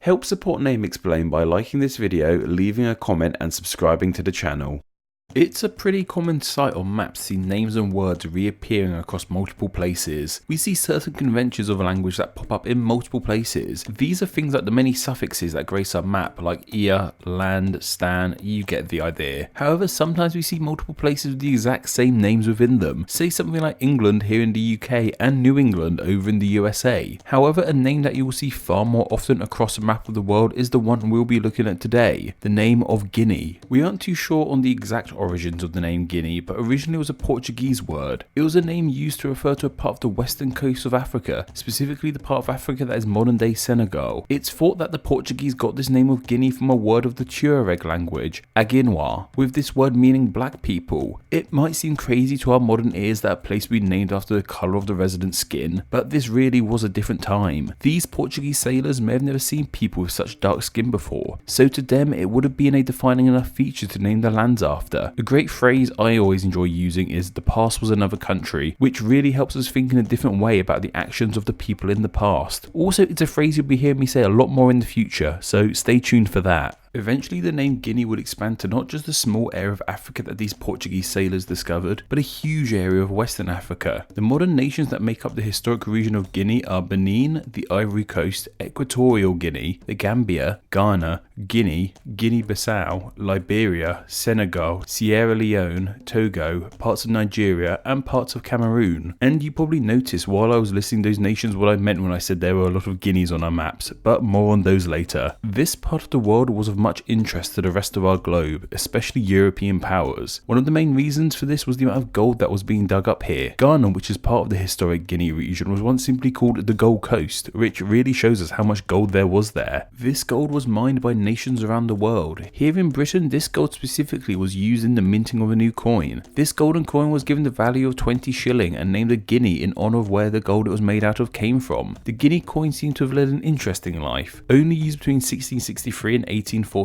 Help support Name Explain by liking this video, leaving a comment and subscribing to the channel. It's a pretty common sight on maps to see names and words reappearing across multiple places. We see certain conventions of a language that pop up in multiple places. These are things like the many suffixes that grace our map, like ear, land, stan, you get the idea. However, sometimes we see multiple places with the exact same names within them. Say something like England here in the UK and New England over in the USA. However, a name that you will see far more often across a map of the world is the one we'll be looking at today, the name of Guinea. We aren't too sure on the exact origins of the name Guinea, but originally it was a Portuguese word. It was a name used to refer to a part of the western coast of Africa, specifically the part of Africa that is modern day Senegal. It's thought that the Portuguese got this name of Guinea from a word of the Tuareg language, Aguinois, with this word meaning black people. It might seem crazy to our modern ears that a place would be named after the colour of the resident's skin, but this really was a different time. These Portuguese sailors may have never seen people with such dark skin before, so to them it would have been a defining enough feature to name their lands after. A great phrase I always enjoy using is "the past was another country," which really helps us think in a different way about the actions of the people in the past. Also, it's a phrase you'll be hearing me say a lot more in the future, so stay tuned for that. Eventually the name Guinea would expand to not just the small area of Africa that these Portuguese sailors discovered, but a huge area of Western Africa. The modern nations that make up the historic region of Guinea are Benin, the Ivory Coast, Equatorial Guinea, the Gambia, Ghana, Guinea, Guinea-Bissau, Liberia, Senegal, Sierra Leone, Togo, parts of Nigeria, and parts of Cameroon. And you probably noticed while I was listing those nations what I meant when I said there were a lot of Guineas on our maps, but more on those later. This part of the world was of much interest to the rest of our globe, especially European powers. One of the main reasons for this was the amount of gold that was being dug up here. Ghana, which is part of the historic Guinea region, was once simply called the Gold Coast, which really shows us how much gold there was there. This gold was mined by nations around the world. Here in Britain, this gold specifically was used in the minting of a new coin. This golden coin was given the value of 20 shilling and named a guinea in honour of where the gold it was made out of came from. The guinea coin seemed to have led an interesting life, only used between 1663 and 1814,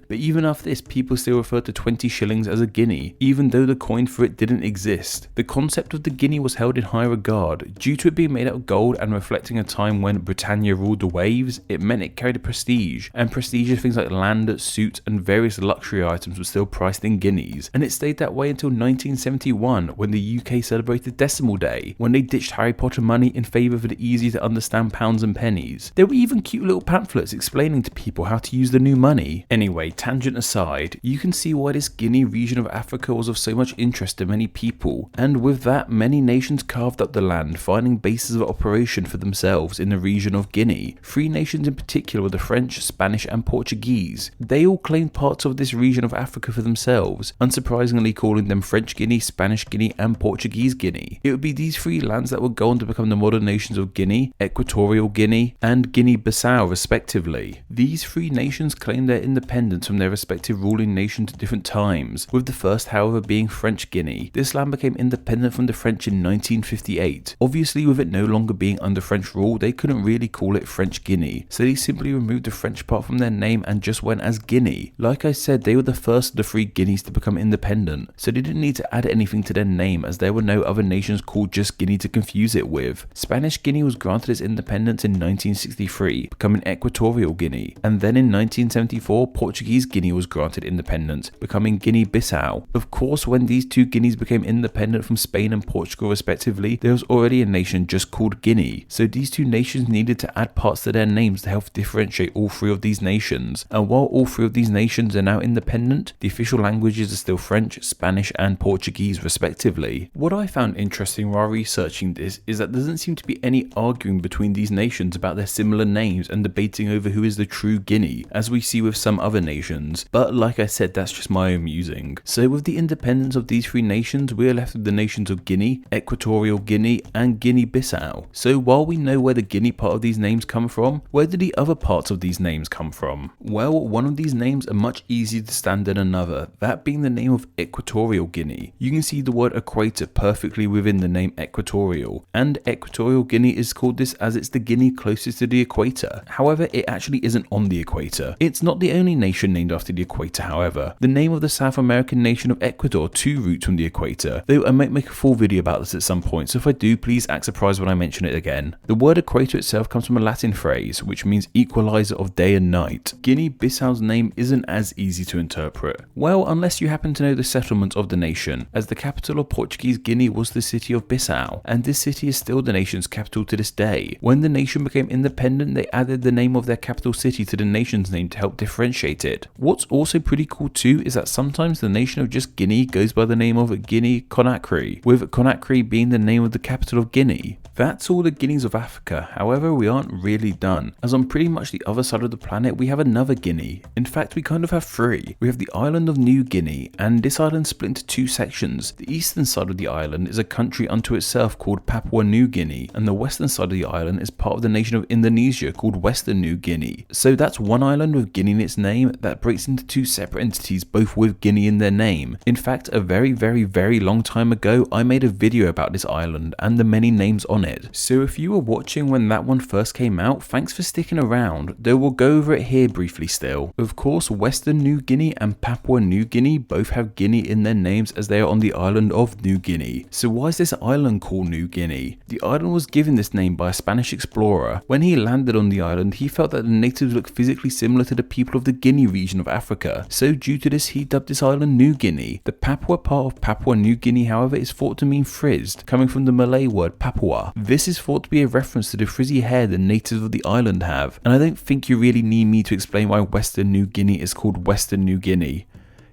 but even after this people still refer to 20 shillings as a guinea, even though the coin for it didn't exist. The concept of the guinea was held in high regard. Due to it being made out of gold and reflecting a time when Britannia ruled the waves, it meant it carried a prestige, and prestigious things like land, suits and various luxury items were still priced in guineas, and it stayed that way until 1971 when the UK celebrated Decimal Day, when they ditched Harry Potter money in favour of the easy to understand pounds and pennies. There were even cute little pamphlets explaining to people how to use the new money. Anyway, tangent aside, you can see why this Guinea region of Africa was of so much interest to many people, and with that many nations carved up the land, finding bases of operation for themselves in the region of Guinea. Three nations in particular were the French, Spanish and Portuguese. They all claimed parts of this region of Africa for themselves, unsurprisingly calling them French Guinea, Spanish Guinea and Portuguese Guinea. It would be these three lands that would go on to become the modern nations of Guinea, Equatorial Guinea and Guinea-Bissau respectively. These three nations claimed their independence from their respective ruling nations at different times, with the first however being French Guinea. This land became independent from the French in 1958. Obviously, with it no longer being under French rule, they couldn't really call it French Guinea, so they simply removed the French part from their name and just went as Guinea. Like I said, they were the first of the three Guineas to become independent, so they didn't need to add anything to their name as there were no other nations called just Guinea to confuse it with. Spanish Guinea was granted its independence in 1963, becoming Equatorial Guinea, and then in 1974 Portuguese Guinea was granted independence, becoming Guinea-Bissau. Of course, when these two Guineas became independent from Spain and Portugal respectively, there was already a nation just called Guinea, so these two nations needed to add parts to their names to help differentiate all three of these nations. And while all three of these nations are now independent, the official languages are still French, Spanish and Portuguese respectively. What I found interesting while researching this is that there doesn't seem to be any arguing between these nations about their similar names and debating over who is the true Guinea, as we see with some other nations, but like I said, that's just my own musing. So with the independence of these three nations, we are left with the nations of Guinea, Equatorial Guinea and Guinea-Bissau. So while we know where the Guinea part of these names come from, where do the other parts of these names come from? Well, one of these names are much easier to stand than another, that being the name of Equatorial Guinea. You can see the word equator perfectly within the name Equatorial, and Equatorial Guinea is called this as it's the Guinea closest to the equator. However, it actually isn't on the equator. It's not the the only nation named after the equator, however. The name of the South American nation of Ecuador too roots from the equator, though I might make a full video about this at some point, so if I do, please act surprised when I mention it again. The word equator itself comes from a Latin phrase, which means equalizer of day and night. Guinea-Bissau's name isn't as easy to interpret. Well, unless you happen to know the settlement of the nation, as the capital of Portuguese Guinea was the city of Bissau, and this city is still the nation's capital to this day. When the nation became independent, they added the name of their capital city to the nation's name to help differentiate it. What's also pretty cool too is that sometimes the nation of just Guinea goes by the name of Guinea-Conakry, with Conakry being the name of the capital of Guinea. That's all the Guineas of Africa. However, we aren't really done, as on pretty much the other side of the planet we have another Guinea. In fact, we kind of have three. We have the island of New Guinea, and this island split into two sections. The eastern side of the island is a country unto itself called Papua New Guinea, and the western side of the island is part of the nation of Indonesia called Western New Guinea. So that's one island with Guinea in its name that breaks into two separate entities, both with Guinea in their name. In fact, a very long time ago, I made a video about this island and the many names on it. So if you were watching when that one first came out, thanks for sticking around, though we'll go over it here briefly still. Of course, Western New Guinea and Papua New Guinea both have Guinea in their names as they are on the island of New Guinea. So why is this island called New Guinea? The island was given this name by a Spanish explorer. When he landed on the island, he felt that the natives looked physically similar to the people of the Guinea region of Africa. So due to this, he dubbed this island New Guinea. The Papua part of Papua New Guinea, however, is thought to mean frizzed, coming from the Malay word PAPUA. This is thought to be a reference to the frizzy hair the natives of the island have, and I don't think you really need me to explain why Western New Guinea is called Western New Guinea.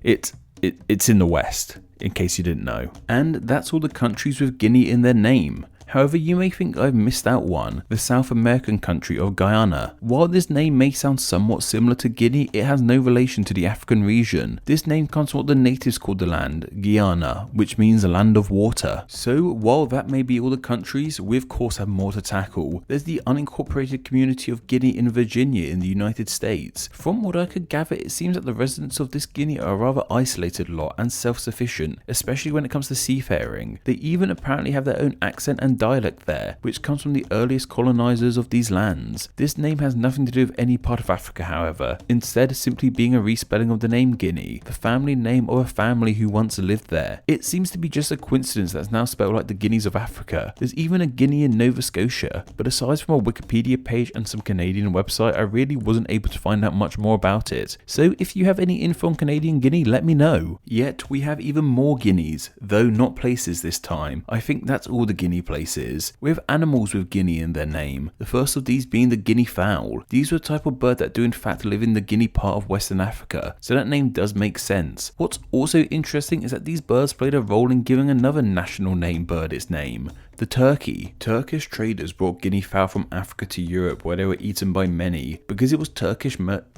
It's in the west, in case you didn't know. And that's all the countries with Guinea in their name. However, you may think I've missed out one, the South American country of Guyana. While this name may sound somewhat similar to Guinea, it has no relation to the African region. This name comes from what the natives called the land, Guyana, which means a land of water. So while that may be all the countries, we of course have more to tackle. There's the unincorporated community of Guinea in Virginia in the United States. From what I could gather, it seems that the residents of this Guinea are a rather isolated lot and self-sufficient, especially when it comes to seafaring. They even apparently have their own accent and dialect there, which comes from the earliest colonizers of these lands. This name has nothing to do with any part of Africa, however, instead simply being a respelling of the name Guinea, the family name of a family who once lived there. It seems to be just a coincidence that's now spelled like the Guineas of Africa. There's even a Guinea in Nova Scotia, but aside from a Wikipedia page and some Canadian website, I really wasn't able to find out much more about it. So if you have any info on Canadian Guinea, let me know. Yet we have even more Guineas, though not places this time. I think that's all the Guinea places. We have animals with Guinea in their name, the first of these being the Guinea fowl. These were a type of bird that do in fact live in the Guinea part of Western Africa, so that name does make sense. What's also interesting is that these birds played a role in giving another national name bird its name, the turkey. Turkish traders brought Guinea fowl from Africa to Europe, where they were eaten by many because it was Turkish merchants.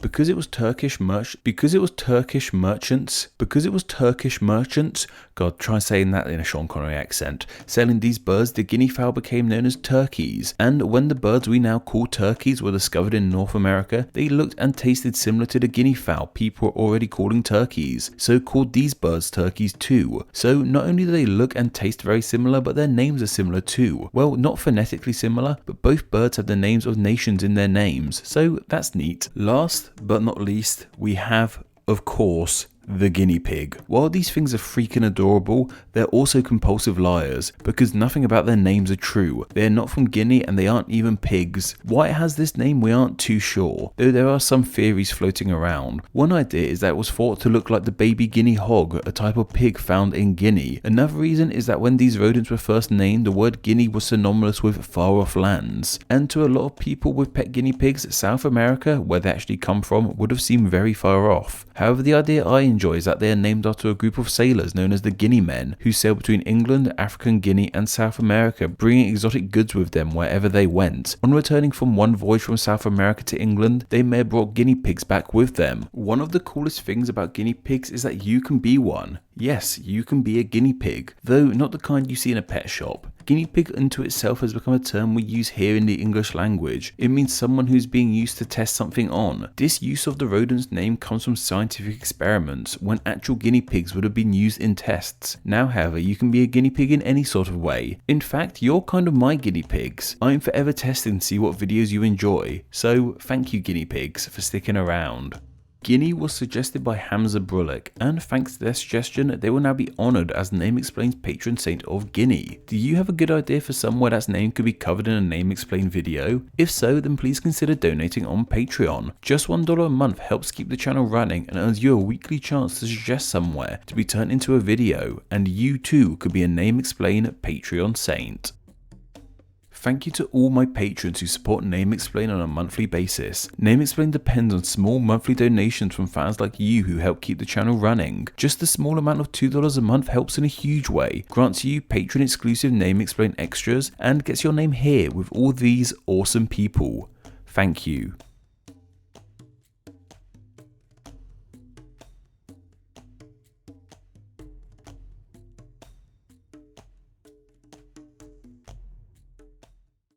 God, try saying that in a Sean Connery accent. Selling these birds, the Guinea fowl became known as turkeys. And when the birds we now call turkeys were discovered in North America, they looked and tasted similar to the Guinea fowl people were already calling turkeys, so called these birds turkeys too. So not only do they look and taste very similar, but their names are similar too. Well, not phonetically similar, but both birds have the names of nations in their names, so that's neat. Last but not least, we have, of course, the guinea pig. While these things are freaking adorable, they're also compulsive liars, because nothing about their names are true. They're not from Guinea and they aren't even pigs. Why it has this name we aren't too sure, though there are some theories floating around. One idea is that it was thought to look like the baby guinea hog, a type of pig found in Guinea. Another reason is that when these rodents were first named, the word Guinea was synonymous with far off lands, and to a lot of people with pet guinea pigs, South America, where they actually come from, would have seemed very far off. However, the idea I enjoy is that they are named after a group of sailors known as the Guinea Men, who sailed between England, African Guinea and South America, bringing exotic goods with them wherever they went. On returning from one voyage from South America to England, they may have brought guinea pigs back with them. One of the coolest things about guinea pigs is that you can be one. Yes, you can be a guinea pig, though not the kind you see in a pet shop. Guinea pig unto itself has become a term we use here in the English language. It means someone who's being used to test something on. This use of the rodent's name comes from scientific experiments, when actual guinea pigs would have been used in tests. Now, however, you can be a guinea pig in any sort of way. In fact, you're kind of my guinea pigs. I'm forever testing to see what videos you enjoy. So, thank you guinea pigs for sticking around. Guinea was suggested by Hamza Brulic, and thanks to their suggestion, they will now be honoured as Name Explain's patron saint of Guinea. Do you have a good idea for somewhere that's name could be covered in a Name Explain video? If so, then please consider donating on Patreon. Just $1 a month helps keep the channel running and earns you a weekly chance to suggest somewhere to be turned into a video, and you too could be a Name Explain Patreon saint. Thank you to all my patrons who support Name Explain on a monthly basis. Name Explain depends on small monthly donations from fans like you who help keep the channel running. Just a small amount of $2 a month helps in a huge way, grants you patron exclusive Name Explain extras, and gets your name here with all these awesome people. Thank you.